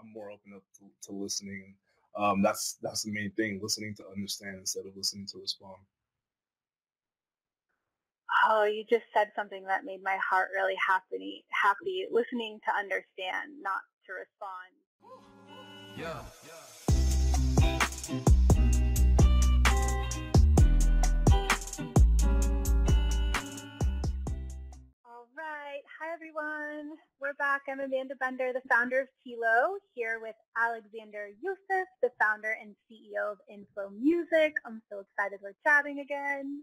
I'm more open up to listening. That's the main thing: listening to understand instead of listening to respond. Oh, you just said something that made my heart really happy. Listening to understand, not to respond. Yeah. All right. Hi, everyone. We're back. I'm Amanda Bender, the founder of Tilo, here with Alexander Yoseph, the founder and CEO of INFLOW Music. I'm so excited we're chatting again.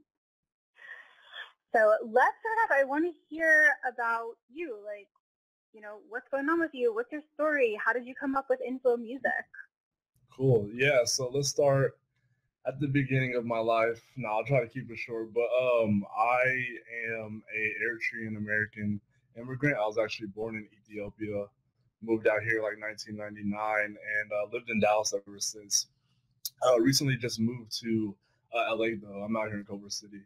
So let's start off. I want to hear about you. Like, what's going on with you? What's your story? How did you come up with INFLOW Music? Cool. Yeah. So let's start at the beginning of my life. No, I'll try to keep it short. But I am a Eritrean American immigrant. I was actually born in Ethiopia, moved out here like 1999, and lived in Dallas ever since. Recently just moved to LA though. I'm out here in Culver City.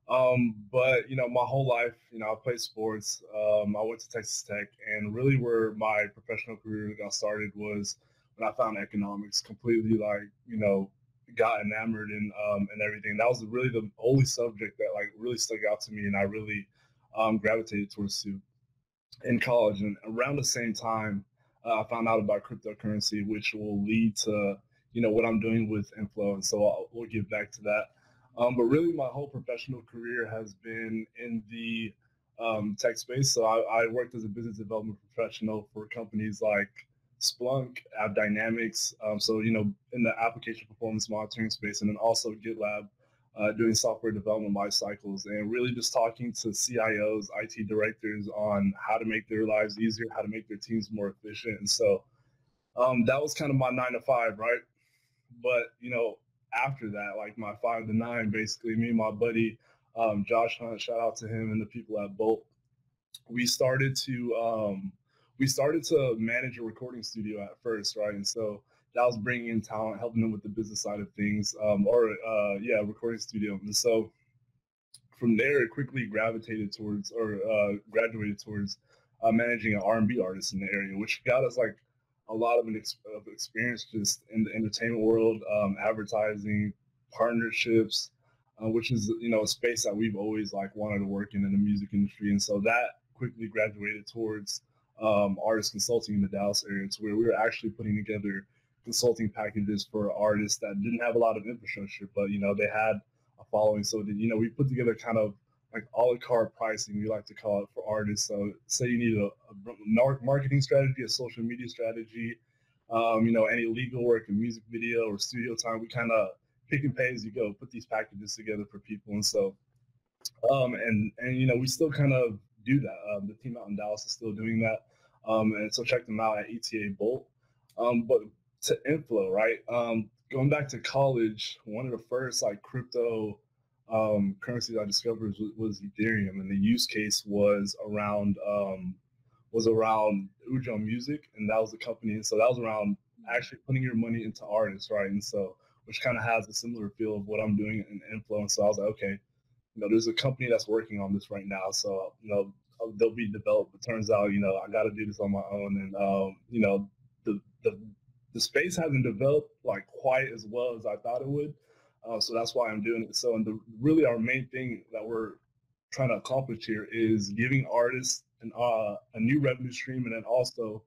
But my whole life, I played sports. I went to Texas Tech, and really where my professional career got started was when I found economics. Completely got enamored in and everything. That was really the only subject that like really stuck out to me, and I really gravitated towards too in college. And around the same time, I found out about cryptocurrency, which will lead to what I'm doing with INFLOW, and so we'll get back to that. But really, my whole professional career has been in the tech space. So I worked as a business development professional for companies like Splunk, AppDynamics. So in the application performance monitoring space, and then also GitLab, doing software development life cycles, and really just talking to CIOs, IT directors on how to make their lives easier, how to make their teams more efficient. And so that was kind of my 9 to 5, right? But after that, like my 5 to 9, basically, me and my buddy Josh Hunt, shout out to him and the people at Bolt, we started to manage a recording studio at first, right? And so that was bringing in talent, helping them with the business side of things, recording studio. And so from there, it quickly graduated towards managing an R&B artist in the area, which got us like a lot of experience just in the entertainment world, advertising, partnerships, which is a space that we've always like wanted to work in the music industry. And so that quickly graduated towards artist consulting in the Dallas area, to where we were actually putting together consulting packages for artists that didn't have a lot of infrastructure, but they had a following. So we put together kind of like a la carte pricing, we like to call it, for artists. So say you need a marketing strategy, a social media strategy, any legal work, a music video or studio time, we kind of pick and pay as you go, put these packages together for people. And so, and we still kind of do that. The team out in Dallas is still doing that. And so check them out at ETA Bolt. But to INFLOW, right? Going back to college, one of the first like crypto currencies I discovered was Ethereum, and the use case was around Ujo Music, and that was the company. And so that was around actually putting your money into artists, right? And so, which kind of has a similar feel of what I'm doing in INFLOW. And so I was like, okay, there's a company that's working on this right now, so they'll be developed. It turns out, I got to do this on my own, and the space hasn't developed like quite as well as I thought it would. So that's why I'm doing it. So, and really our main thing that we're trying to accomplish here is giving artists a new revenue stream, and then also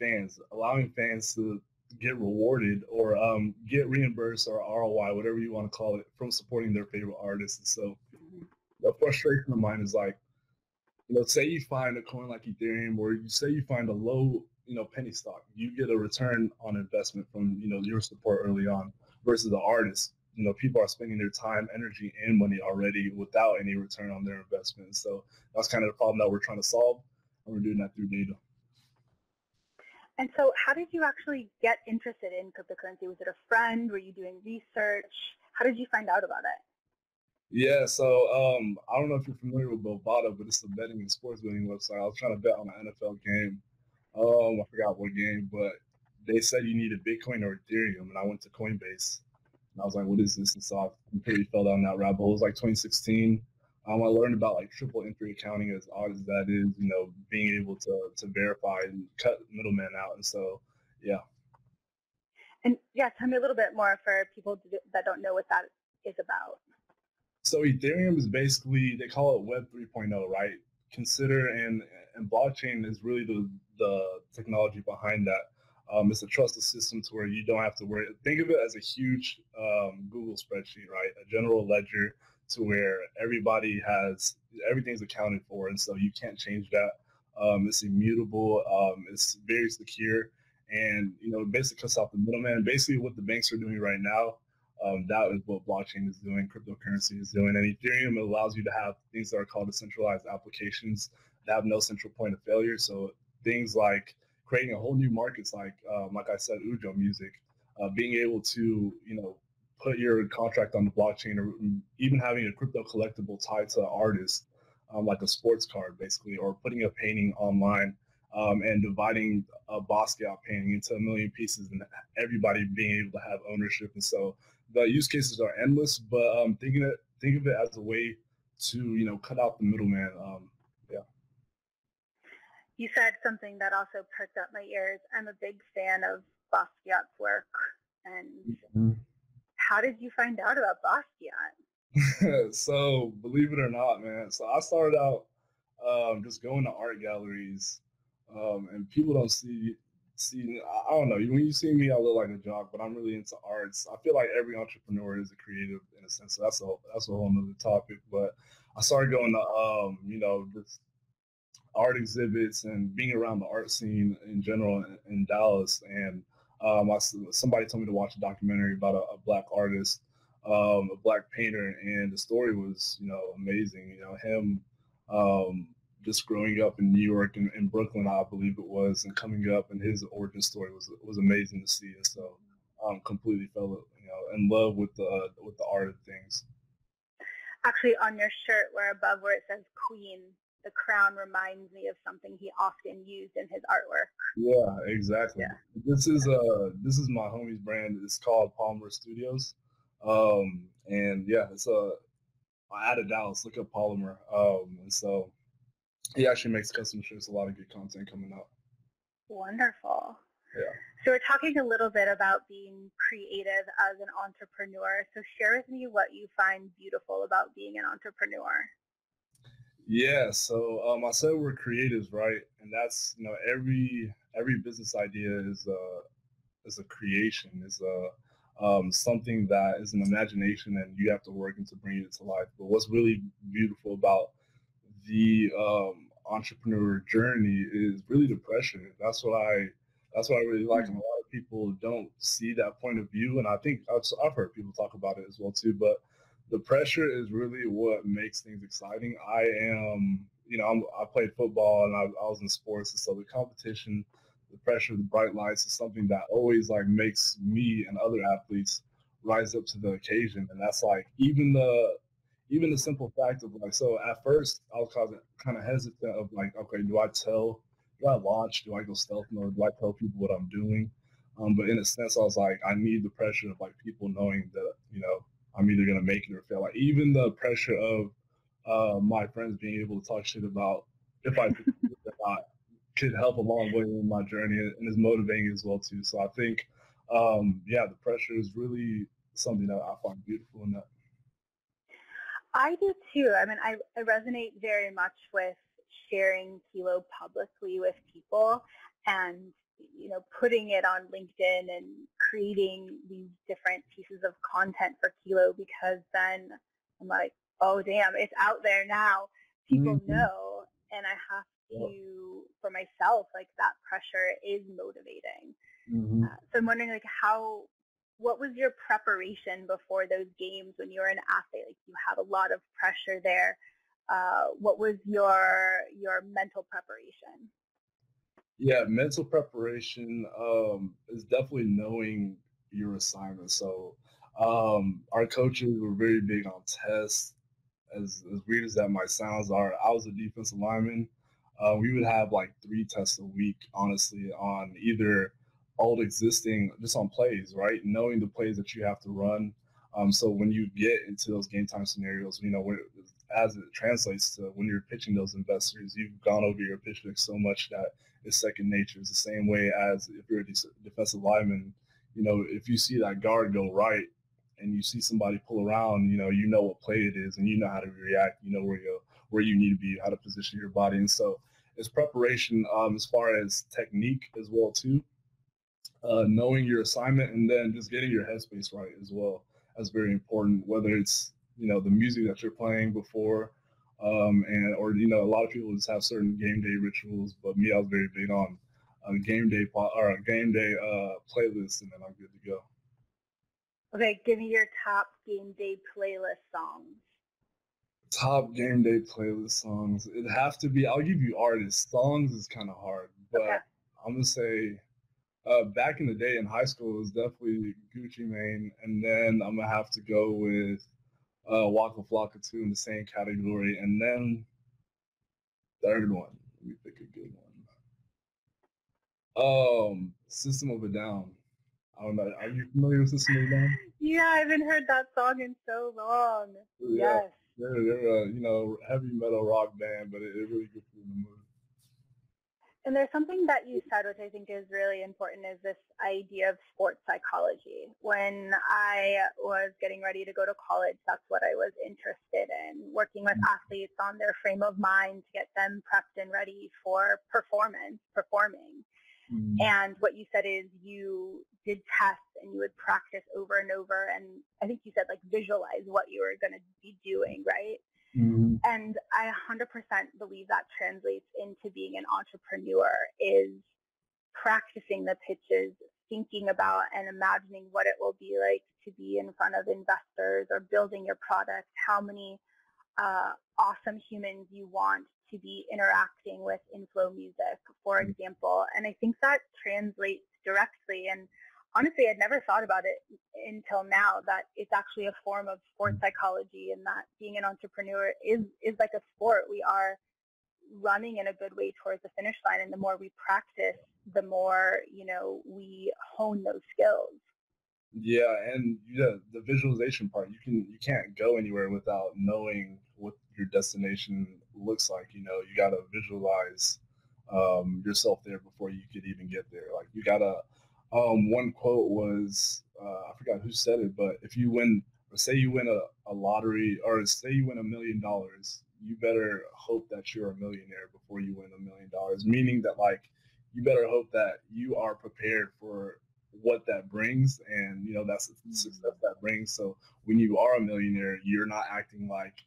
fans, allowing fans to get rewarded or get reimbursed or ROI, whatever you want to call it, from supporting their favorite artists. And so the frustration of mine is like, say you find a coin like Ethereum, or you say you find a low, penny stock, you get a return on investment from, your support early on, versus the artist. People are spending their time, energy, and money already without any return on their investment. So that's kind of the problem that we're trying to solve, and we're doing that through data. And so how did you actually get interested in cryptocurrency? Was it a friend? Were you doing research? How did you find out about it? Yeah, so I don't know if you're familiar with Bovada, but it's a betting and sports betting website. I was trying to bet on an NFL game. I forgot what game, but they said you needed Bitcoin or Ethereum, and I went to Coinbase. And I was like, what is this? And so I completely fell down that rabbit hole. It was like 2016. I learned about like triple entry accounting, as odd as that is, being able to verify and cut middlemen out. And so, yeah. And yeah, tell me a little bit more for people that don't know what that is about. So Ethereum is basically, they call it Web 3.0, right? Consider and blockchain is really the technology behind that. It's a trusted system to where you don't have to worry. Think of it as a huge Google spreadsheet, right? A general ledger to where everything's accounted for, and so you can't change that. It's immutable. It's very secure, and it basically cuts out the middleman. Basically, what the banks are doing right now, that is what blockchain is doing, cryptocurrency is doing. And Ethereum allows you to have things that are called decentralized applications that have no central point of failure. So things like creating a whole new markets, like I said, Ujo music, being able to put your contract on the blockchain, or even having a crypto collectible tied to an artist, like a sports card, basically, or putting a painting online. And dividing a Basquiat painting into a million pieces, and everybody being able to have ownership. And so the use cases are endless, but think of it as a way to cut out the middleman. Yeah. You said something that also perked up my ears. I'm a big fan of Basquiat's work. And how did you find out about Basquiat? So believe it or not, man. So I started out just going to art galleries, and people don't see. I don't know. When you see me, I look like a jock, but I'm really into arts. I feel like every entrepreneur is a creative in a sense. So that's a whole nother topic. But I started going to just art exhibits and being around the art scene in general in Dallas. And somebody told me to watch a documentary about a black artist, a black painter, and the story was amazing. Him just growing up in New York and in Brooklyn, I believe it was, and coming up, and his origin story was amazing to see. And so completely fell in love with the art of things. Actually, on your shirt, where it says Queen, the crown reminds me of something he often used in his artwork. Yeah, exactly. Yeah. This is my homie's brand. It's called Palmer Studios, and yeah, it's out of Dallas. Look up Polymer, and so he actually makes custom shirts. A lot of good content coming out. Wonderful. Yeah. So we're talking a little bit about being creative as an entrepreneur. So share with me what you find beautiful about being an entrepreneur. Yeah, so I said we're creatives, right? And that's every business idea is a creation, is something that is an imagination, and you have to work into bringing it to life. But what's really beautiful about the entrepreneur journey is really the pressure. That's what I really like, and a lot of people don't see that point of view. And I think I've heard people talk about it as well too, but the pressure is really what makes things exciting. I played football, and I was in sports, and so the competition, the pressure, the bright lights is something that always makes me and other athletes rise up to the occasion. And that's even the simple fact of so at first I was kind of hesitant of okay, do I launch? Do I go stealth mode? Do I tell people what I'm doing? But in a sense, I was I need the pressure of people knowing that I'm either gonna make it or fail. Even the pressure of my friends being able to talk shit about if I could help a long way in my journey, and is motivating as well too. So I think, the pressure is really something that I find beautiful in that. I do too. I mean, I resonate very much with sharing Kilo publicly with people, and putting it on LinkedIn and creating these different pieces of content for Kilo, because then I'm like, oh damn, it's out there now. People know, and I have to, for myself, that pressure is motivating. So I'm wondering what was your preparation before those games when you were an athlete? You have a lot of pressure there. What was your mental preparation? Yeah, mental preparation is definitely knowing your assignment. So our coaches were very big on tests. As weird as that might sound, I was a defensive lineman. We would have 3 tests a week, honestly, on either old existing, just on plays, right? Knowing the plays that you have to run. So when you get into those game time scenarios, as it translates to when you're pitching those investors, you've gone over your pitch deck so much that it's second nature. It's the same way as if you're a defensive lineman, if you see that guard go right and you see somebody pull around, you know what play it is and you know how to react, you know where you need to be, how to position your body. And so it's preparation as far as technique as well too, knowing your assignment and then just getting your headspace right as well. That's very important, whether it's, the music that you're playing before, and or a lot of people just have certain game day rituals, but me, I was very big on a game day playlist, and then I'm good to go. Okay, give me your top game day playlist songs. Top game day playlist songs. It'd have to be. I'll give you artists. Songs is kind of hard, Okay. but I'm gonna say back in the day in high school, it was definitely Gucci Mane, and then I'm gonna have to go with Waka Flocka 2 in the same category, and then third one. Let me pick a good one. System of a Down. I don't know. Are you familiar with System of a Down? Yeah, I haven't heard that song in so long. Yeah, Yes. they're a heavy metal rock band, but it really gets you in the mood. And there's something that you said, which I think is really important, is this idea of sports psychology. When I was getting ready to go to college, that's what I was interested in, working with athletes on their frame of mind to get them prepped and ready for performing. And what you said is you did tests and you would practice over and over. And I think you said like visualize what you were going to be doing, right? Mm-hmm. And I 100% believe that translates into being an entrepreneur, is practicing the pitches, thinking about and imagining what it will be like to be in front of investors or building your product, how many awesome humans you want to be interacting with INFLOW music, for example. And I think that translates directly. And honestly, I'd never thought about it until now, that it's actually a form of sports psychology, and that being an entrepreneur is like a sport. We are running in a good way towards the finish line. And the more we practice, the more, we hone those skills. Yeah, and the visualization part, you can't go anywhere without knowing what your destination looks like. You gotta visualize yourself there before you could even get there. Like you gotta. One quote was I forgot who said it, but if you win, or say you win a lottery, or say you win $1 million, you better hope that you're a millionaire before you win $1 million. Meaning that like you better hope that you are prepared for what that brings, and that's the success that brings. So when you are a millionaire, you're not acting like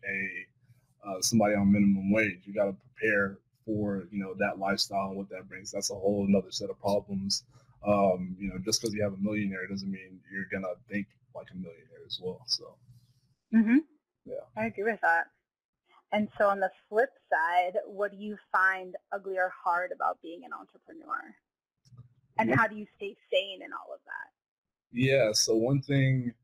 somebody on minimum wage. You got to prepare for that lifestyle and what that brings. That's a whole another set of problems. Just because you have a millionaire doesn't mean you're gonna think like a millionaire as well. So yeah, I agree with that. And so on the flip side, what do you find ugly or hard about being an entrepreneur? And how do you stay sane in all of that? Yeah, so one thing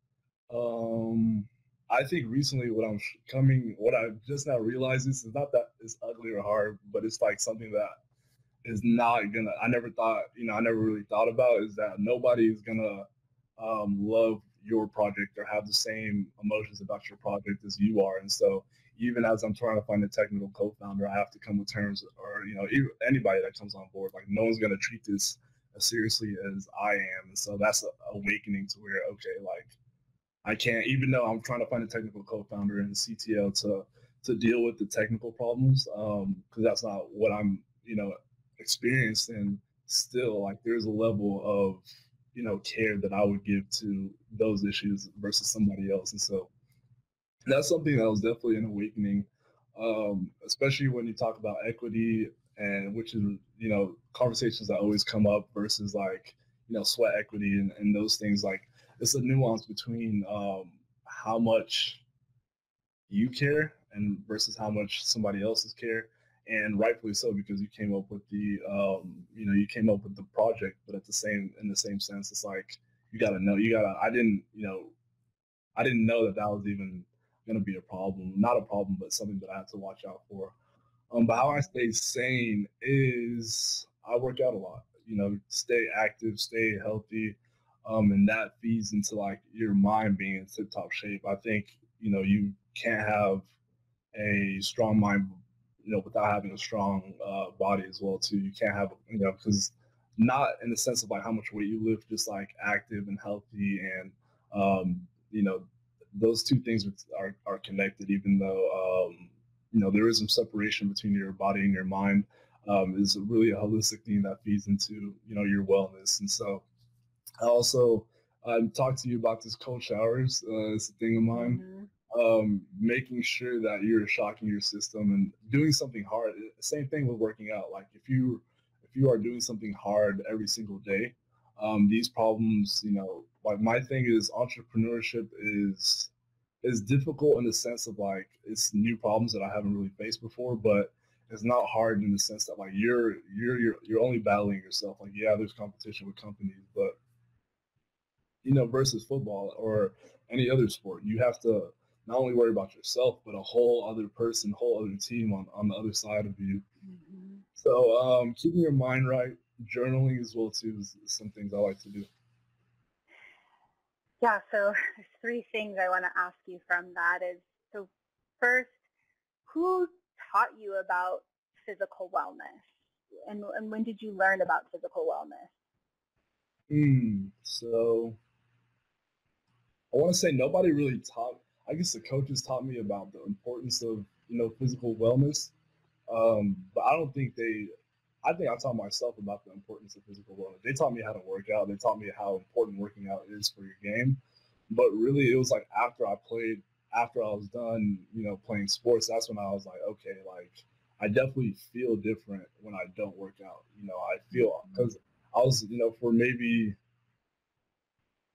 I think recently what I've just now realized is not that it's ugly or hard, but it's like something that is not gonna, I never really thought about, is that nobody is gonna love your project or have the same emotions about your project as you are. And so even as I'm trying to find a technical co-founder, I have to come to terms, or anybody that comes on board, like no one's gonna treat this as seriously as I am. And so that's awakening to where, okay, like I can't, even though I'm trying to find a technical co-founder and a CTO to deal with the technical problems, because that's not what I'm, experienced in. Still, like there's a level of, care that I would give to those issues versus somebody else. And so that's something that was definitely an awakening, especially when you talk about equity, and which is, conversations that always come up versus like, sweat equity and those things. Like it's a nuance between how much you care and versus how much somebody else's care, and rightfully so, because you came up with the project. But in the same sense, it's like I didn't know that was even going to be a problem. Not a problem, but something that I had to watch out for. But how I stay sane is I work out a lot. Stay active, stay healthy, and that feeds into like your mind being in tip-top shape. I think you can't have a strong mind, without having a strong body as well too. You can't have because not in the sense of like how much weight you lift, just like active and healthy, and you know, those two things are connected. Even though you know, there is some separation between your body and your mind, is really a holistic thing that feeds into, you know, your wellness. And so I also talked to you about this cold showers. It's a thing of mine. Mm-hmm. Making sure that you're shocking your system and doing something hard. Same thing with working out. Like if you are doing something hard every single day, these problems, you know, like my thing is entrepreneurship is difficult in the sense of like it's new problems that I haven't really faced before, but it's not hard in the sense that like you're only battling yourself. Like yeah, there's competition with companies, but you know, versus football or any other sport, you have to not only worry about yourself, but a whole other person, whole other team on the other side of you. Mm-hmm. So keeping your mind right, journaling as well too is some things I like to do. Yeah, so there's three things I want to ask you from that is, so first, who taught you about physical wellness? And when did you learn about physical wellness? So I want to say nobody really taught. I guess the coaches taught me about the importance of, you know, physical wellness. But I don't think they. I think I taught myself about the importance of physical wellness. They taught me how to work out. They taught me how important working out is for your game. But really, it was like after I was done, you know, playing sports. That's when I was like, okay, like I definitely feel different when I don't work out. You know, I feel because I was, you know, for maybe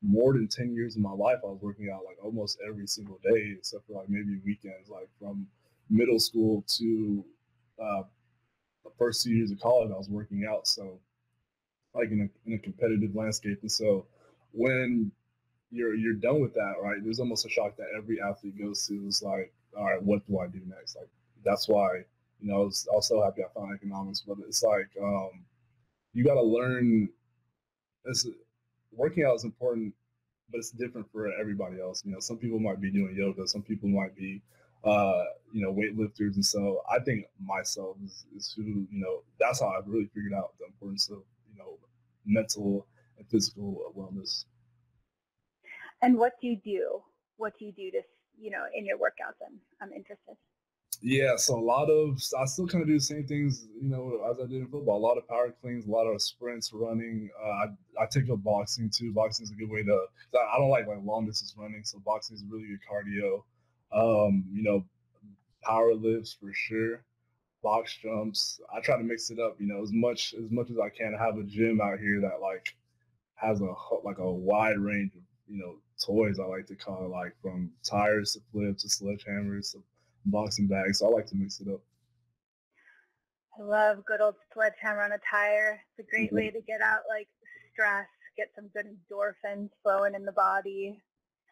more than 10 years of my life, I was working out like almost every single day, except for like maybe weekends, like from middle school to uh, the first 2 years of college, I was working out. So like in a competitive landscape. And so when you're done with that, right, there's almost a shock that every athlete goes to. Is like, all right, what do I do next? Like that's why, you know, I was so happy I found economics, but it's like you got to learn. This working out is important, but it's different for everybody else. You know, some people might be doing yoga, some people might be, you know, weightlifters, and so I think myself is who, you know, that's how I've really figured out the importance of, you know, mental and physical wellness. And what do you do? What do you do to, in your workouts? I'm interested. Yeah, so I still kind of do the same things, you know, as I did in football. A lot of power cleans, a lot of sprints, running. I take up boxing too. Boxing is a good way to. I don't like long distance running, so boxing is really good cardio. You know, power lifts for sure. Box jumps. I try to mix it up, you know, as much as I can. I have a gym out here that like has a wide range of, you know, toys. I like to call it, like from tires to flips to sledgehammers to boxing bags. So I like to mix it up. I love good old sledgehammer on a tire. It's a great way to get out like stress, get some good endorphins flowing in the body.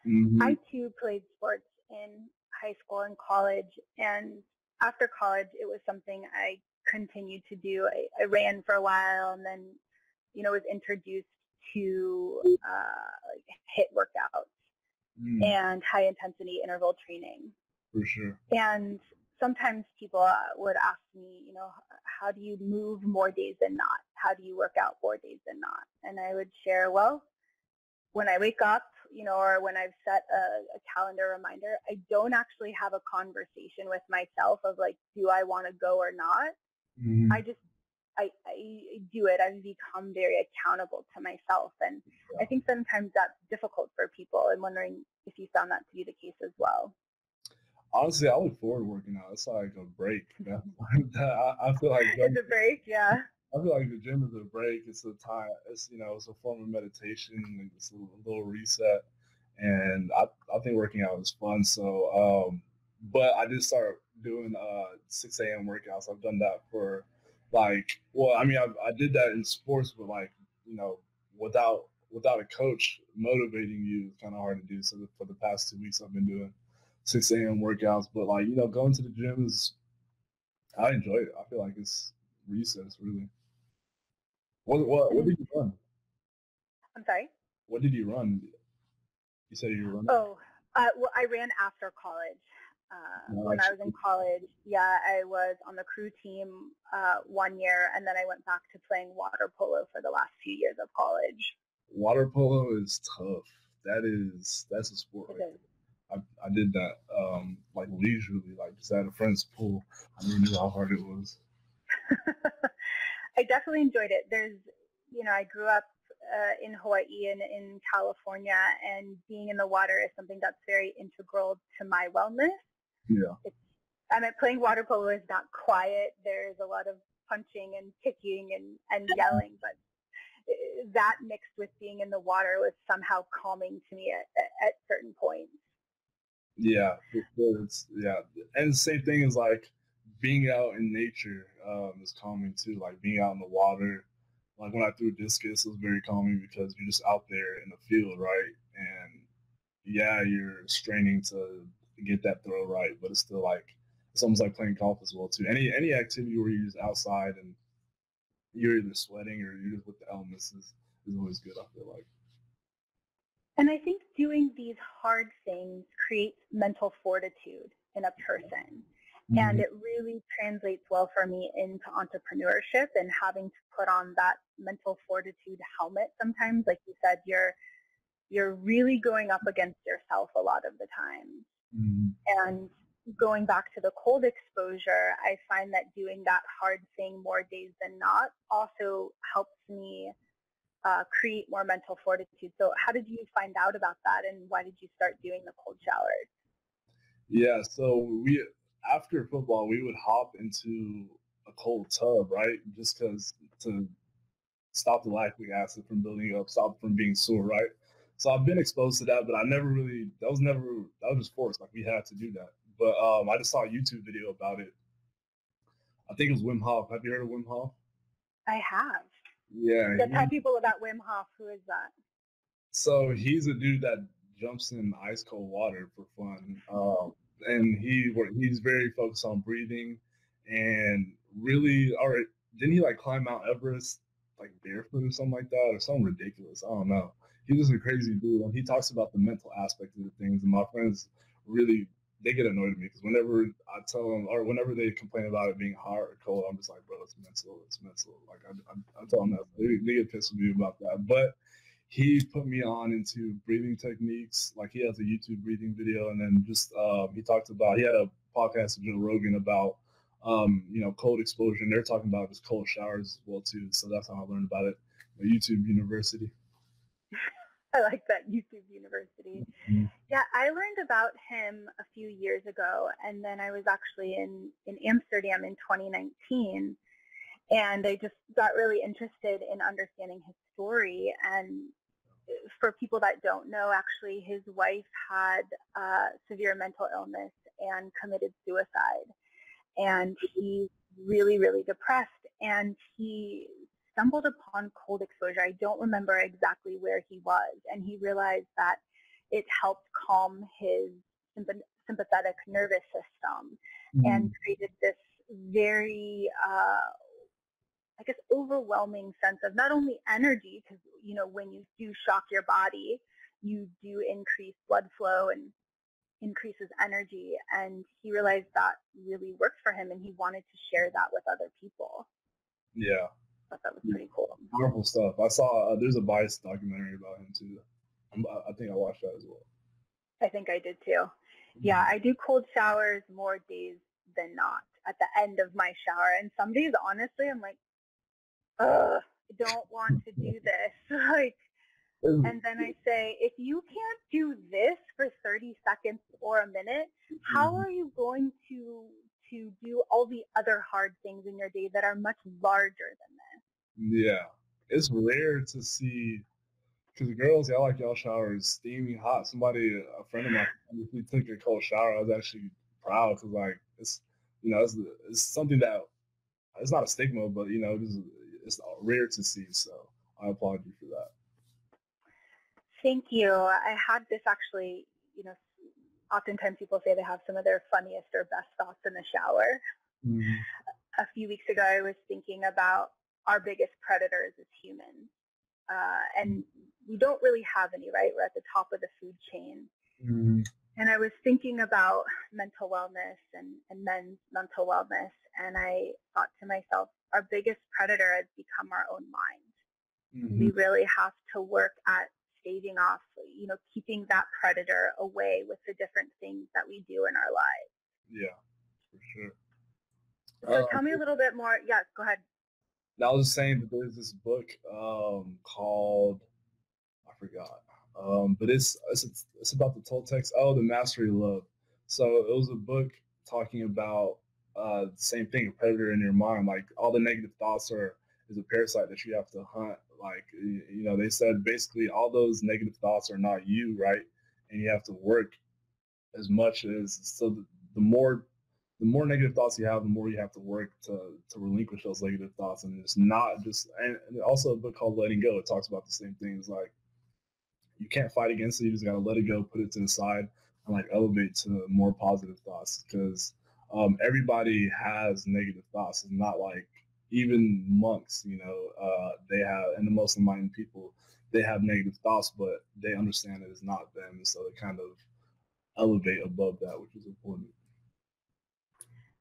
Mm-hmm. I too played sports in high school and college, and after college, it was something I continued to do. I ran for a while, and then, was introduced to like HIIT workouts Mm, and high intensity interval training. for sure. And sometimes people would ask me, how do you move more days than not? How do you work out 4 days than not? And I would share, well, when I wake up, or when I've set a calendar reminder, I don't actually have a conversation with myself of like, do I want to go or not? Mm-hmm. I just, I do it. I've become very accountable to myself. And I Yeah. think sometimes that's difficult for people. I'm wondering if you found that to be the case as well. Honestly, I look forward to working out. It's like a break. Man. I feel like It's a break, yeah. I feel like the gym is a break. It's a time. It's, you know, it's a form of meditation. And it's a little reset, and I think working out is fun. So, but I did start doing 6 a.m. workouts. I've done that for like, well, I mean, I did that in sports, but like, you know, without a coach motivating you, it's kind of hard to do. So for the past 2 weeks, I've been doing 6 a.m. workouts. But like, you know, going to the gym is I enjoy it. I feel like it's recess really. What And did you run? I'm sorry. What did you run? You said you were running. Oh, well, I ran after college. when I was in college. Yeah, I was on the crew team 1 year, and then I went back to playing water polo for the last few years of college. Water polo is tough. That's a sport right there. I did that like leisurely, like just at a friend's pool. I didn't know how hard it was. I definitely enjoyed it. I grew up in Hawaii and in California, and being in the water is something that's very integral to my wellness. Yeah. Playing water polo is not quiet. There's a lot of punching and kicking and yelling, but that mixed with being in the water was somehow calming to me at certain points. Yeah, and the same thing is like being out in nature is calming too. Like being out in the water, like when I threw discus, it was very calming because you're just out there in the field, right? And yeah, you're straining to get that throw right, but it's still like it's almost like playing golf as well too. Any activity where you're just outside and you're either sweating or you're just with the elements is always good, I feel like. And I think doing these hard things creates mental fortitude in a person. Mm-hmm. And it really translates well for me into entrepreneurship and having to put on that mental fortitude helmet sometimes. Like you said, you're really going up against yourself a lot of the time. Mm-hmm. And going back to the cold exposure, I find that doing that hard thing more days than not also helps me create more mental fortitude. So how did you find out about that, and why did you start doing the cold showers? Yeah, so after football, we would hop into a cold tub, right? Just because to stop the lactic acid from building up, stop from being sore, right? So I've been exposed to that, but that was just forced. Like we had to do that. But I just saw a YouTube video about it. I think it was Wim Hof. Have you heard of Wim Hof? I have. Yeah. Tell people about Wim Hof. Who is that? So he's a dude that jumps in ice cold water for fun. And he's very focused on breathing and really, all right, didn't he like climb Mount Everest like barefoot or something like that or something ridiculous? I don't know. He's just a crazy dude. And he talks about the mental aspect of the things. And my friends really, they get annoyed at me because whenever I tell them or whenever they complain about it being hot or cold, I'm just like, bro, it's mental. Like I tell them that. They get pissed with me about that. But he put me on into breathing techniques. Like he has a YouTube breathing video, and then just he had a podcast with Joe Rogan about cold exposure, and they're talking about just cold showers as well too. So that's how I learned about it at YouTube University. I like that, YouTube University. Mm-hmm. Yeah, I learned about him a few years ago, and then I was actually in Amsterdam in 2019, and I just got really interested in understanding his story. And for people that don't know, actually, his wife had severe mental illness and committed suicide. And he's really, really depressed. And he stumbled upon cold exposure. I don't remember exactly where he was. And he realized that it helped calm his sympathetic nervous system and created this very overwhelming sense of not only energy, because, when you do shock your body, you do increase blood flow and increases energy. And he realized that really worked for him, and he wanted to share that with other people. Yeah. I thought that was pretty cool. Powerful stuff. I saw, there's a Vice documentary about him too. I think I watched that as well. I think I did too. Yeah, I do cold showers more days than not at the end of my shower. And some days, honestly, I'm like, I don't want to do this. And then I say, if you can't do this for 30 seconds or a minute, how are you going to do all the other hard things in your day that are much larger than this? Yeah. It's rare to see, because girls, y'all like y'all showers steamy hot. A friend of mine, if we took a cold shower, I was actually proud because like it's something that it's not a stigma, but it's rare to see. So I applaud you for that. Thank you. I had this actually, oftentimes people say they have some of their funniest or best thoughts in the shower. Mm-hmm. A few weeks ago, I was thinking about our biggest predators as humans. And we don't really have any, right? We're at the top of the food chain. Mm-hmm. And I was thinking about mental wellness and men's mental wellness. And I thought to myself, our biggest predator has become our own mind. Mm-hmm. We really have to work at staving off, keeping that predator away with the different things that we do in our lives. Yeah, for sure. So tell me a little bit more. Yes, go ahead. I was just saying that there's this book called, I forgot, but it's about the Toltecs. Oh, The Mastery of Love. So it was a book talking about the same thing, a predator in your mind. Like all the negative thoughts is a parasite that you have to hunt. Like they said basically all those negative thoughts are not you, right? And you have to work as much as the more negative thoughts you have, the more you have to work to relinquish those negative thoughts. And it's not just, and also a book called Letting Go. It talks about the same things. Like you can't fight against it. You just got to let it go, put it to the side, and like elevate to more positive thoughts. Because everybody has negative thoughts. It's not like even monks, they have, and the most enlightened people, they have negative thoughts, but they understand it is not them. And so they kind of elevate above that, which is important.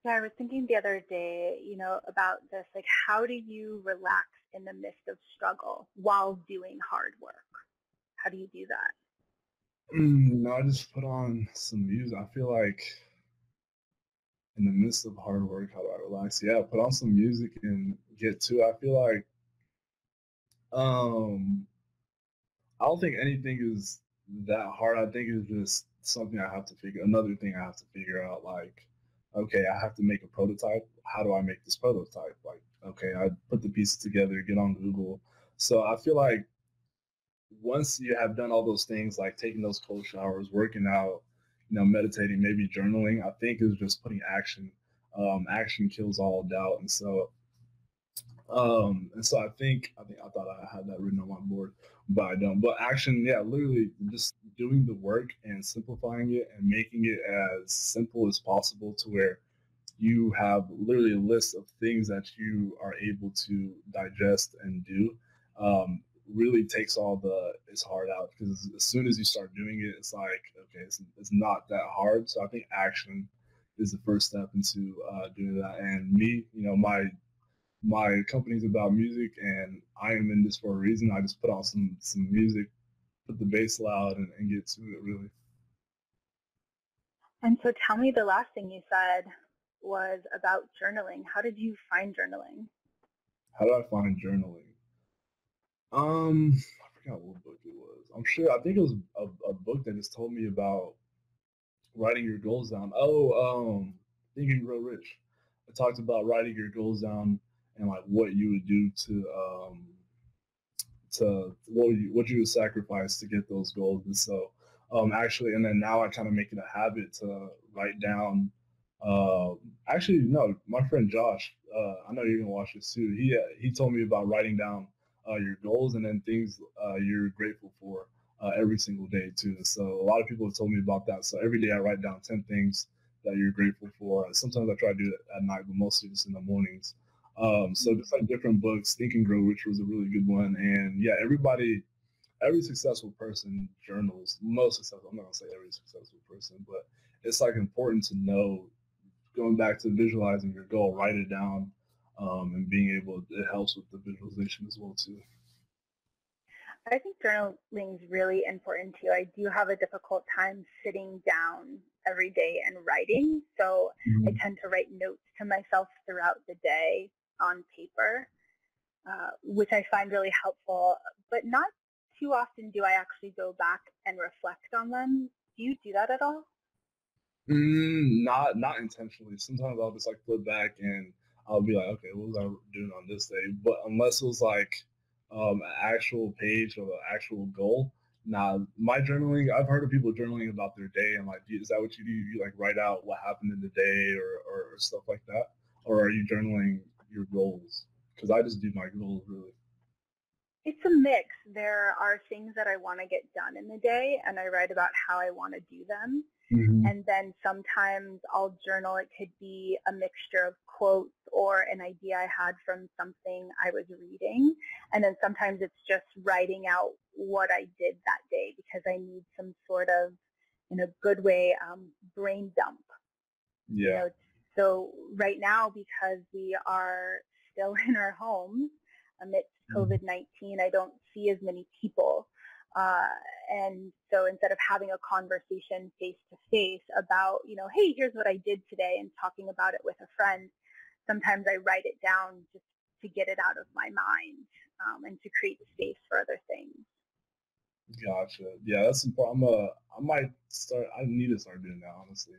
Yeah, I was thinking the other day, about this, like how do you relax in the midst of struggle while doing hard work? How do you do that? I just put on some music. I feel like in the midst of hard work, how do I relax? Yeah, put on some music and get to it. I feel like I don't think anything is that hard. I think it's just something another thing I have to figure out. Like, okay, I have to make a prototype. How do I make this prototype? Like, okay, I put the pieces together, get on Google. So I feel like once you have done all those things, like taking those cold showers, working out, meditating, maybe journaling, I think is just putting action. Action kills all doubt. And so I thought I had that written on my board, but I don't. But action, yeah, literally just doing the work and simplifying it and making it as simple as possible to where you have literally a list of things that you are able to digest and do. Really takes all it's hard out, because as soon as you start doing it, it's like, okay, it's not that hard. So I think action is the first step into doing that. And me, my company's about music, and I am in this for a reason. I just put on some music, put the bass loud, and get to it, really. And so tell me, the last thing you said was about journaling. How did you find journaling? How do I find journaling? I forgot what book it was. I think it was a book that just told me about writing your goals down. Think and Grow Rich. It talked about writing your goals down and like what you would do to what you would sacrifice to get those goals. And so actually, and then now I kind of make it a habit to write down. Uh, Actually, no, my friend Josh, I know you're gonna watch this too. He told me about writing down your goals and then things you're grateful for every single day too. So a lot of people have told me about that. So every day I write down 10 things that you're grateful for. Sometimes I try to do it at night, but mostly just in the mornings. So just like different books, Think and Grow Rich was a really good one. And yeah, every successful person journals. Most successful, I'm not gonna say every successful person, but it's like important to know, going back to visualizing your goal, write it down, and being able, it helps with the visualization as well too. I think journaling is really important too. I do have a difficult time sitting down every day and writing. So I tend to write notes to myself throughout the day on paper, which I find really helpful, but not too often do I actually go back and reflect on them. Do you do that at all? Not intentionally. Sometimes I'll just like flip back and I'll be like, okay, what was I doing on this day? But unless it was like an actual page of an actual goal, nah. My journaling, I've heard of people journaling about their day, and like, is that what you do? You like write out what happened in the day or stuff like that, or are you journaling your goals? Because I just do my goals really. It's a mix. There are things that I want to get done in the day, and I write about how I want to do them. Mm-hmm. And then sometimes I'll journal. It could be a mixture of quotes or an idea I had from something I was reading. And then sometimes it's just writing out what I did that day because I need some sort of, in a good way, brain dump You Yeah. know, so right now, because we are still in our homes amidst Mhm. COVID-19, I don't see as many people. Uh, and so instead of having a conversation face to face about, hey, here's what I did today and talking about it with a friend, sometimes I write it down just to get it out of my mind, and to create space for other things. Gotcha. Yeah, that's important. I might start. I need to start doing that honestly,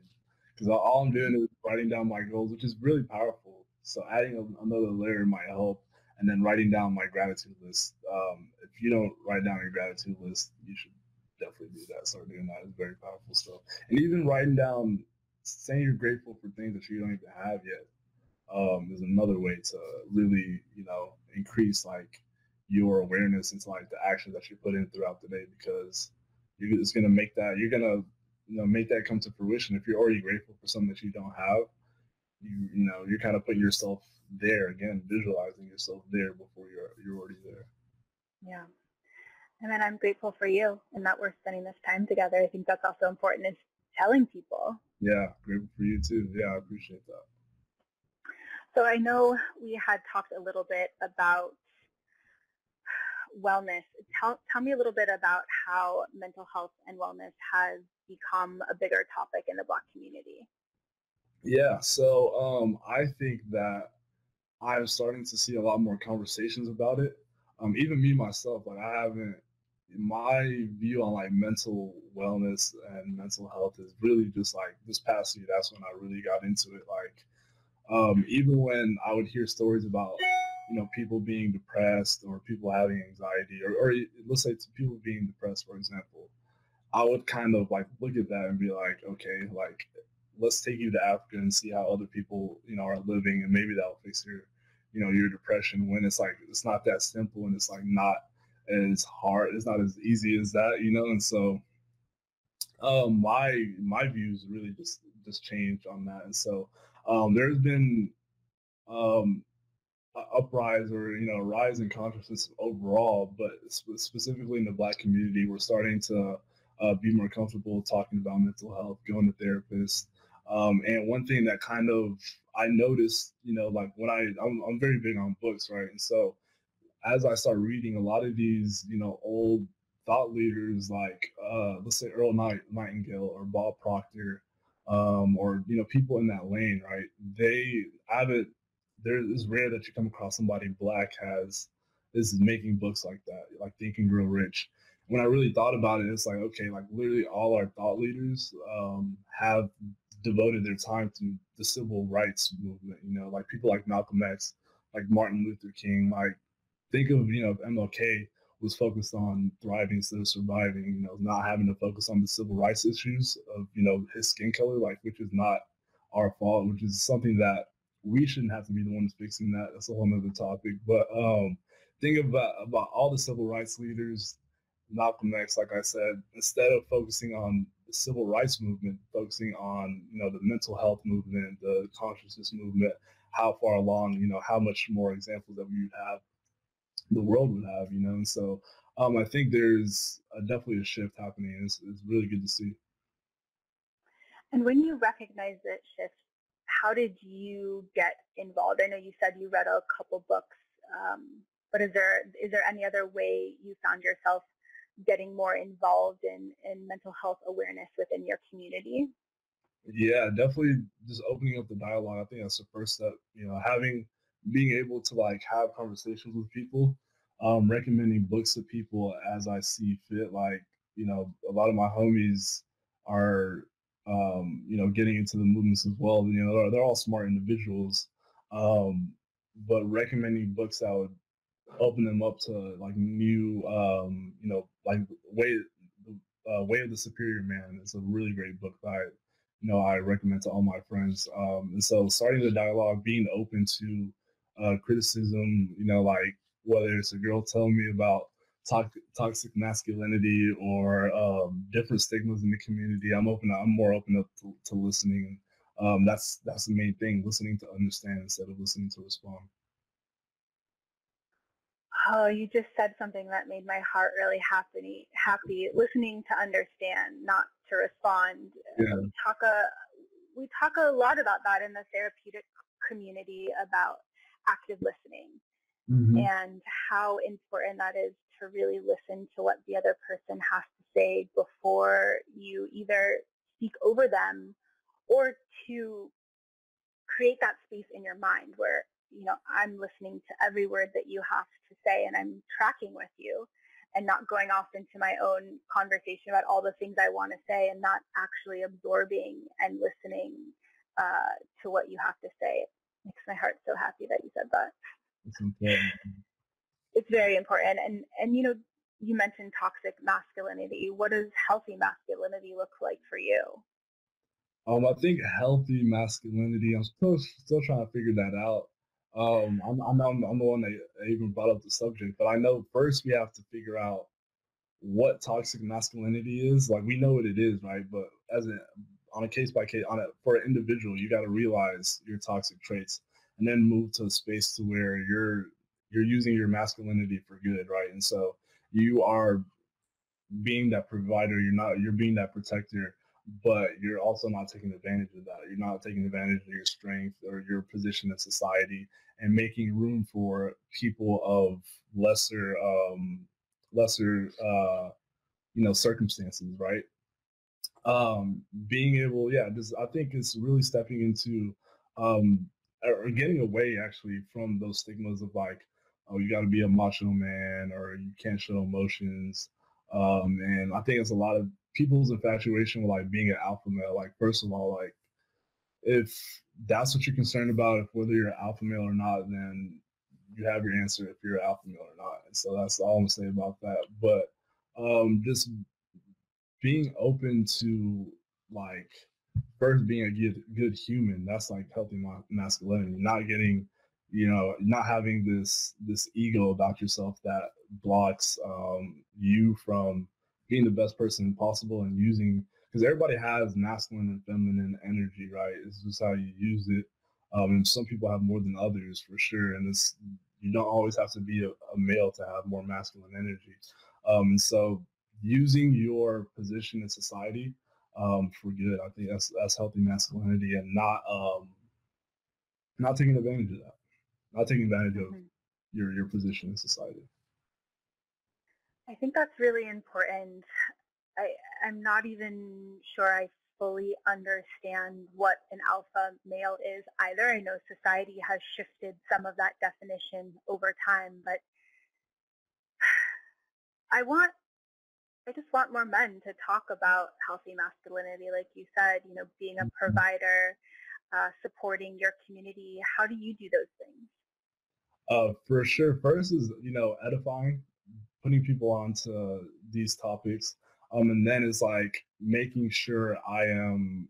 because all I'm doing is writing down my goals, which is really powerful. So adding another layer might help, and then writing down my gratitude list. If you don't write down your gratitude list, you should definitely do that. Start doing that. It's very powerful stuff. And even writing down, saying you're grateful for things that you don't even have yet, is another way to really, increase like your awareness into like the actions that you put in throughout the day, because it's gonna make that you're gonna make that come to fruition. If you're already grateful for something that you don't have, you're kind of putting yourself there again, visualizing yourself there before you're already there. Yeah. And then I'm grateful for you and that we're spending this time together. I think that's also important, is telling people. Yeah, grateful for you too. Yeah, I appreciate that. So I know we had talked a little bit about wellness. Tell me a little bit about how mental health and wellness has become a bigger topic in the Black community. Yeah, so I think that I'm starting to see a lot more conversations about it. Even me myself, like I haven't. My view on like mental wellness and mental health is really just like this past year. That's when I really got into it. Like even when I would hear stories about people being depressed or people having anxiety, or let's say people being depressed, for example, I would kind of like look at that and be like, okay, like let's take you to Africa and see how other people, are living, and maybe that'll fix your depression. When it's like it's not that simple, and it's like not as hard, it's not as easy as that. And so my views really just changed on that, and so there's been um, uprise, or a rise in consciousness overall, but specifically in the Black community, we're starting to be more comfortable talking about mental health, going to therapists. And one thing that kind of I noticed, like when I'm very big on books, right? And so as I start reading a lot of these, old thought leaders like let's say Earl Nightingale or Bob Proctor, or people in that lane, right? They have it. It's rare that you come across somebody Black has is making books like that, like Think and Grow Rich. When I really thought about it, it's like okay, like literally all our thought leaders have devoted their time to the civil rights movement. Like people like Malcolm X, like Martin Luther King, like think of if MLK was focused on thriving instead of surviving, not having to focus on the civil rights issues of his skin color, like which is not our fault, which is something that we shouldn't have to be the ones fixing that. That's a whole other topic. But think about all the civil rights leaders, Malcolm X, like I said, instead of focusing on the civil rights movement, focusing on the mental health movement, the consciousness movement, how far along, how much more examples that we would have the world would have. And so I think there's definitely a shift happening, and it's really good to see. And when you recognize that shift, how did you get involved? I know you said you read a couple books, but is there any other way you found yourself getting more involved in mental health awareness within your community? Yeah, definitely just opening up the dialogue. I think that's the first step. Being able to like have conversations with people, recommending books to people as I see fit. Like a lot of my homies are getting into the movements as well. They're all smart individuals, um, but recommending books that would open them up to like new like way of the superior man is a really great book that I recommend to all my friends. And so starting the dialogue, being open to criticism, like whether it's a girl telling me about toxic masculinity or different stigmas in the community, I'm more open up to listening. That's the main thing, listening to understand instead of listening to respond. Oh, you just said something that made my heart really happy. Listening to understand, not to respond. Yeah. Talk we talk a lot about that in the therapeutic community about active listening Mm-hmm. and how important that is to really listen to what the other person has to say before you either speak over them or to create that space in your mind where, I'm listening to every word that you have to say and I'm tracking with you and not going off into my own conversation about all the things I want to say and not actually absorbing and listening to what you have to say. It makes my heart so happy that you said that. It's important. It's very important. And you mentioned toxic masculinity. What does healthy masculinity look like for you? I think healthy masculinity. I'm still trying to figure that out. I'm the one that even brought up the subject, but I know first we have to figure out what toxic masculinity is. Like we know what it is, right? But on a case by case, for an individual, you got to realize your toxic traits, and then move to a space to where you're using your masculinity for good, right? And so you are being that provider. You're being that protector, but you're also not taking advantage of that. You're not taking advantage of your strength or your position in society, and making room for people of lesser circumstances, right? Being able, yeah, just I think it's really stepping into um or getting away actually from those stigmas of like, oh, you got to be a macho man or you can't show emotions. And I think it's a lot of people's infatuation with like being an alpha male. Like, first of all, like, if that's what you're concerned about, if whether you're an alpha male or not, then you have your answer if you're an alpha male or not. And so that's all I'm gonna say about that. But just being open to, like, first being a good human. That's like healthy masculinity. Not getting, not having this ego about yourself that blocks you from being the best person possible, and using, because everybody has masculine and feminine energy, right? It's just how you use it. And some people have more than others for sure, and it's, you don't always have to be a male to have more masculine energy. So using your position in society for good. I think that's healthy masculinity, and not taking advantage of that, not taking advantage of Mm-hmm. your position in society. I think that's really important. I'm not even sure I fully understand what an alpha male is either. I know society has shifted some of that definition over time, but I want I just want more men to talk about healthy masculinity, like you said, being a provider, supporting your community. How do you do those things? For sure. First is, edifying, putting people onto these topics, and then it's like making sure I am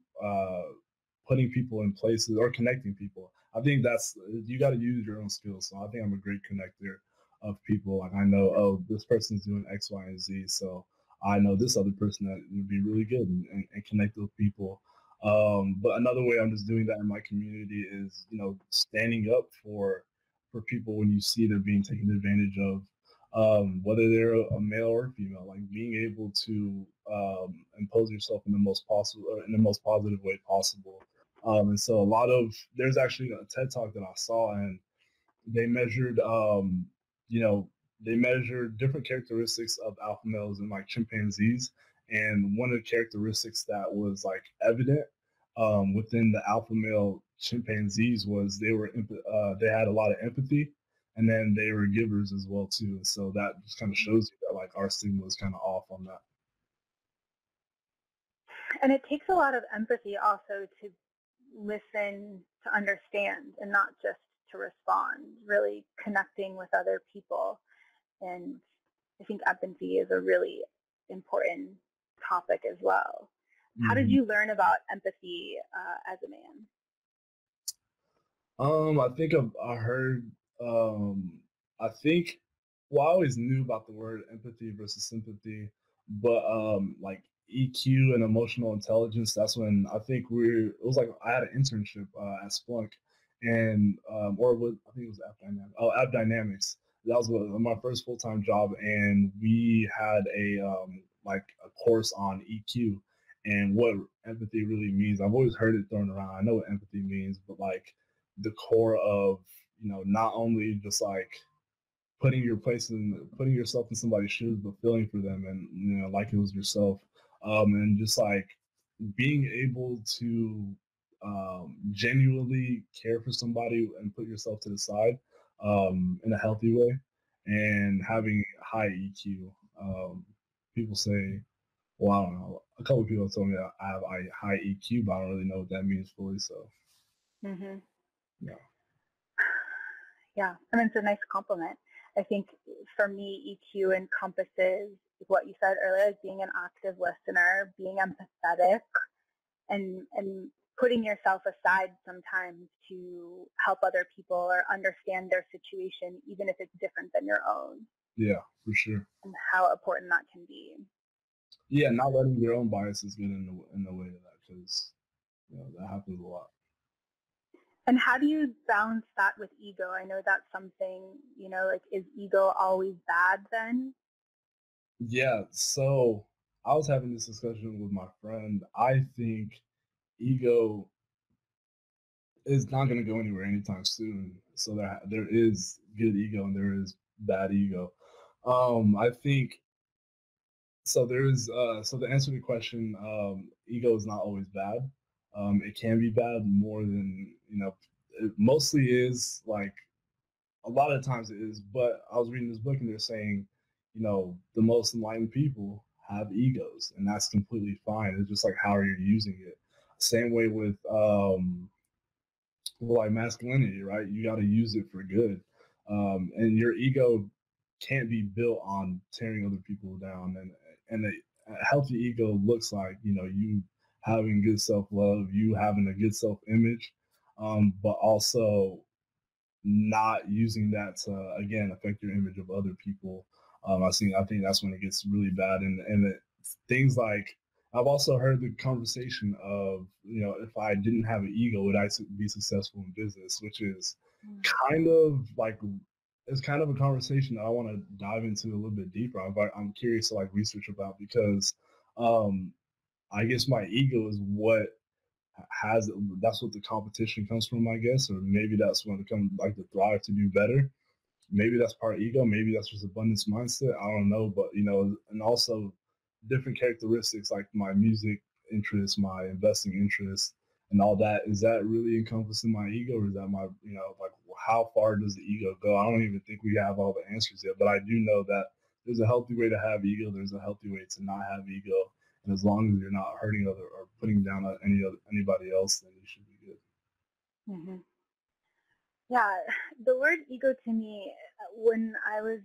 putting people in places or connecting people. I think that's, you got to use your own skills. So I think I'm a great connector of people. Like, I know, oh, this person's doing X, Y, and Z, so I know this other person that would be really good, and connect with people. But another way I'm just doing that in my community is, standing up for people when you see they're being taken advantage of, whether they're a male or female, like being able to impose yourself in the most possible, or in the most positive way possible. And so there's actually a TED talk that I saw, and they measured, you know, they measured different characteristics of alpha males and like chimpanzees. And one of the characteristics that was like evident within the alpha male chimpanzees was they had a lot of empathy, and then they were givers as well too. And so that just kind of shows you that like our stigma is kind of off on that. And it takes a lot of empathy also to listen, to understand, and not just to respond, really connecting with other people. And I think empathy is a really important topic as well. How did Mm-hmm. you learn about empathy as a man? I think I heard. I think. Well, I always knew about the word empathy versus sympathy, but like EQ and emotional intelligence. That's when I think It was like I had an internship at Splunk, and I think it was App Dynamics. Oh, App Dynamics. That was my first full time job, and we had a like a course on EQ, and what empathy really means. I've always heard it thrown around. I know what empathy means, but like the core of, not only just like putting yourself in somebody's shoes, but feeling for them, and like it was yourself, and just like being able to genuinely care for somebody and put yourself to the side in a healthy way, and having high EQ. People say, well, I don't know. A couple of people have told me that I have a high EQ, but I don't really know what that means fully. So, Mm-hmm. yeah. Yeah, I mean, it's a nice compliment. I think for me, EQ encompasses what you said earlier, as being an active listener, being empathetic, and putting yourself aside sometimes to help other people or understand their situation, even if it's different than your own, Yeah, for sure. and how important that can be. Yeah, not letting your own biases get in the way of that, because that happens a lot. And how do you balance that with ego? I know that's something, like, is ego always bad then? Yeah, so I was having this discussion with my friend. I think ego is not going to go anywhere anytime soon. So there is good ego and there is bad ego. I think so. There is so to answer the question, ego is not always bad. It can be bad more than It mostly is like a lot of times it is, but I was reading this book and they're saying, the most enlightened people have egos, and that's completely fine. It's just like how are you using it? Same way with like masculinity, right? You got to use it for good, and your ego can't be built on tearing other people down. And a healthy ego looks like you having good self love, you having a good self image, but also not using that to again affect your image of other people. I think that's when it gets really bad, things like I've also heard the conversation of if I didn't have an ego, would I be successful in business? Which is kind of like it's kind of a conversation that I want to dive into a little bit deeper. I'm curious to like research about because um, I guess my ego is what has that's what the competition comes from, I guess, or maybe that's when it comes like the thrive to do better. Maybe that's part ego, maybe that's just abundance mindset. I don't know, but and also different characteristics like my music interests, my investing interests, and all that. Is that really encompassing my ego, or is that my like how far does the ego go? I don't even think we have all the answers yet, but I do know that there's a healthy way to have ego. There's a healthy way to not have ego, and as long as you're not hurting other or putting down anybody else, then you should be good. Mm-hmm. Yeah, the word ego to me, when I was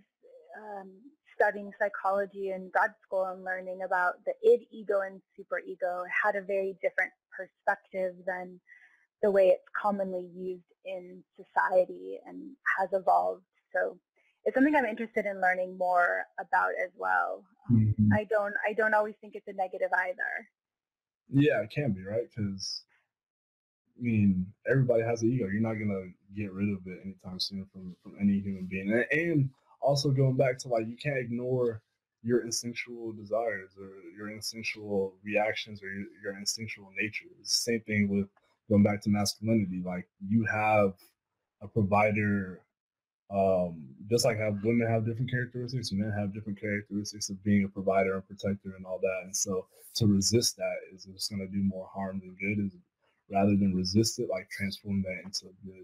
um, studying psychology in grad school and learning about the id, ego, and superego, had a very different perspective than the way it's commonly used in society and has evolved. So it's something I'm interested in learning more about as well. Mm-hmm. I don't always think it's a negative either. Yeah, it can be, right? Because I mean, everybody has an ego. You're not gonna get rid of it anytime soon from any human being. And also going back to like you can't ignore your instinctual desires or your instinctual reactions or your instinctual nature. It's the same thing with going back to masculinity. Like you have a provider, just like how women have different characteristics, men have different characteristics of being a provider and protector and all that. And so to resist that is just going to do more harm than good. Is rather than resist it, like transform that into good.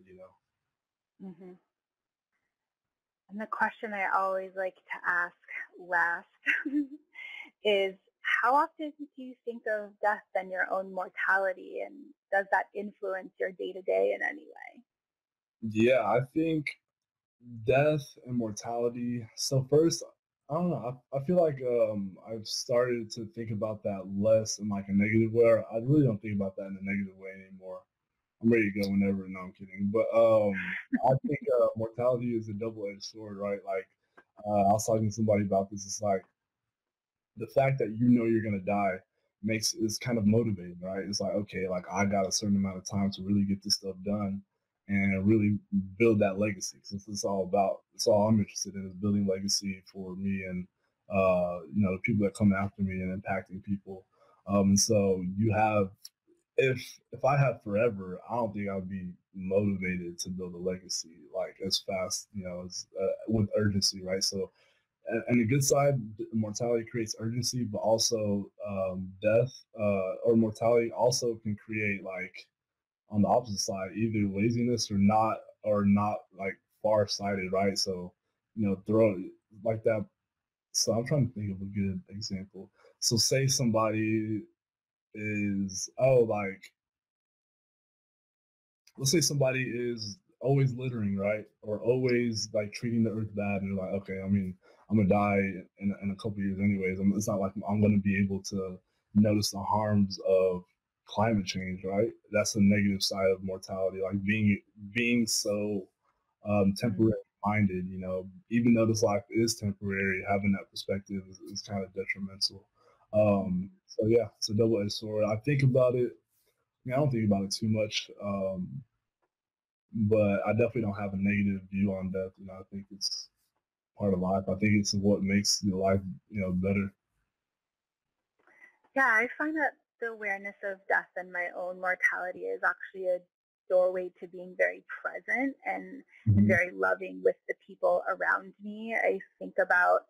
Mm-hmm. And the question I always like to ask last is, how often do you think of death and your own mortality, and does that influence your day-to-day in any way? Yeah, I think death and mortality. So first, I don't know. I feel like I've started to think about that less in like a negative way. I really don't think about that in a negative way anymore. I'm ready to go whenever. No, I'm kidding. But I think mortality is a double-edged sword, right? Like I was talking to somebody about this. It's like the fact that you're gonna die makes is kind of motivating, right? It's like okay, like I got a certain amount of time to really get this stuff done and really build that legacy. Since it's all about, it's all I'm interested in is building legacy for me and the people that come after me and impacting people. And so you have, if I had forever, I don't think I would be motivated to build a legacy like as fast, as with urgency, right? So, and the good side, mortality creates urgency, but also death or mortality also can create like on the opposite side, either laziness or not like far sighted, right? So, throw like that. So I'm trying to think of a good example. So say somebody is, like, let's say somebody is always littering, right? Or always like treating the earth bad, and they're like, okay, I mean, I'm gonna die in a couple years anyways. It's not like I'm gonna be able to notice the harms of climate change, right? That's the negative side of mortality, like being so temporary minded. Even though this life is temporary, having that perspective is kind of detrimental. So yeah, it's a double edged sword. I think about it. I mean, I don't think about it too much. But I definitely don't have a negative view on death. I think it's part of life. I think it's what makes your life, better. Yeah, I find that the awareness of death and my own mortality is actually a doorway to being very present and Mm-hmm. very loving with the people around me. I think about,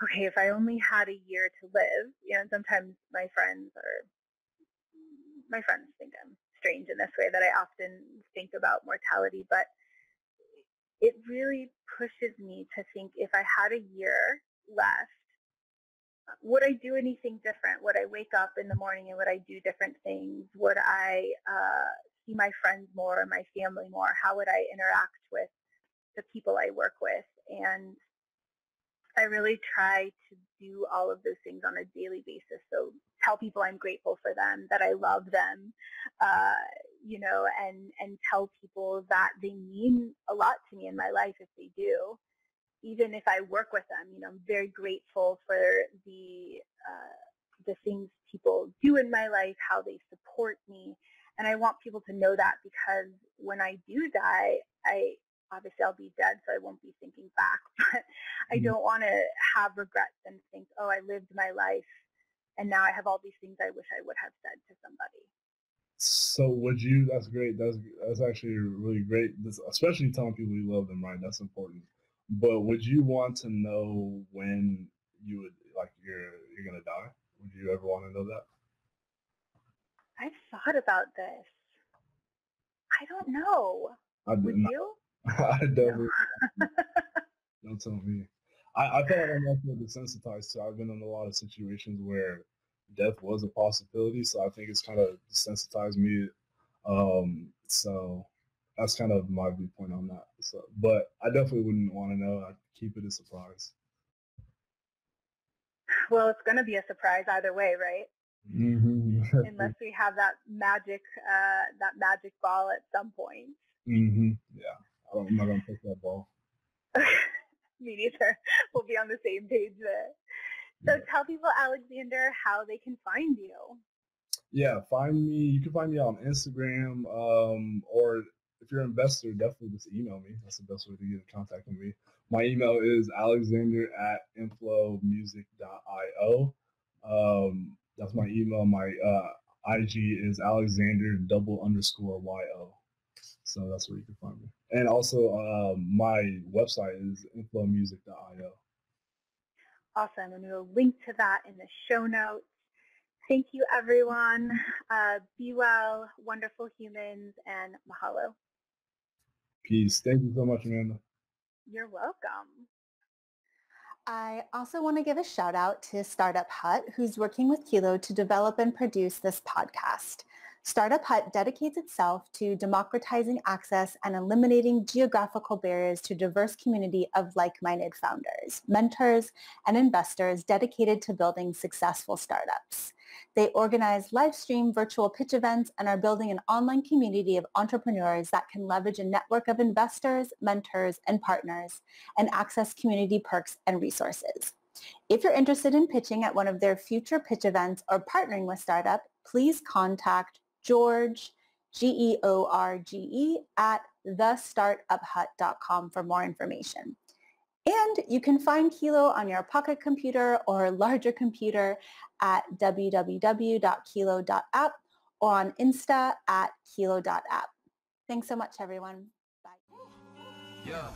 okay, if I only had a year to live, sometimes my friends think I'm strange in this way that I often think about mortality, but it really pushes me to think if I had a year left, would I do anything different? Would I wake up in the morning and would I do different things? Would I see my friends more, my family more? How would I interact with the people I work with? And I really try to do all of those things on a daily basis. So tell people I'm grateful for them, that I love them, uh, and tell people that they mean a lot to me in my life if they do. Even if I work with them, I'm very grateful for the things people do in my life, how they support me, and I want people to know that because when I do die, I obviously I'll be dead, so I won't be thinking back, but I Mm-hmm. don't want to have regrets and think, oh, I lived my life, and now I have all these things I wish I would have said to somebody. So would you? That's great. That's actually really great. Especially telling people you love them, right? That's important. But would you want to know when you would like you're gonna die? Would you ever want to know that? I've thought about this. I don't know. I Would didn't. you? I No. definitely don't tell me. I feel like I'm also desensitized to. I've been in a lot of situations where death was a possibility, so I think it's kind of desensitized me. So that's kind of my viewpoint on that. So, but I definitely wouldn't want to know. I'd keep it a surprise. Well, it's going to be a surprise either way, right? Mm-hmm. Unless we have that magic ball at some point. Mm-hmm. Yeah, I'm not gonna pick that ball. Me neither. We'll be on the same page there. So Yeah. tell people, Alexander, how they can find you. Yeah, find me. You can find me on Instagram, or if you're an investor, definitely just email me. That's the best way to get in contact with me. My email is alexander@inflowmusic.io. That's my email. My IG is Alexander double underscore YO. So that's where you can find me. And also, my website is inflowmusic.io. Awesome. And we'll link to that in the show notes. Thank you, everyone. Be well, wonderful humans, and mahalo. Peace. Thank you so much, Amanda. You're welcome. I also want to give a shout out to Startup Hut, who's working with Kilo to develop and produce this podcast. Startup Hut dedicates itself to democratizing access and eliminating geographical barriers to a diverse community of like-minded founders, mentors, and investors dedicated to building successful startups. They organize live stream virtual pitch events and are building an online community of entrepreneurs that can leverage a network of investors, mentors, and partners and access community perks and resources. If you're interested in pitching at one of their future pitch events or partnering with startup, please contact George, George, at thestartuphut.com for more information. And you can find Kilo on your pocket computer or larger computer at www.kilo.app or on Insta at kilo.app. Thanks so much, everyone. Bye. Yeah.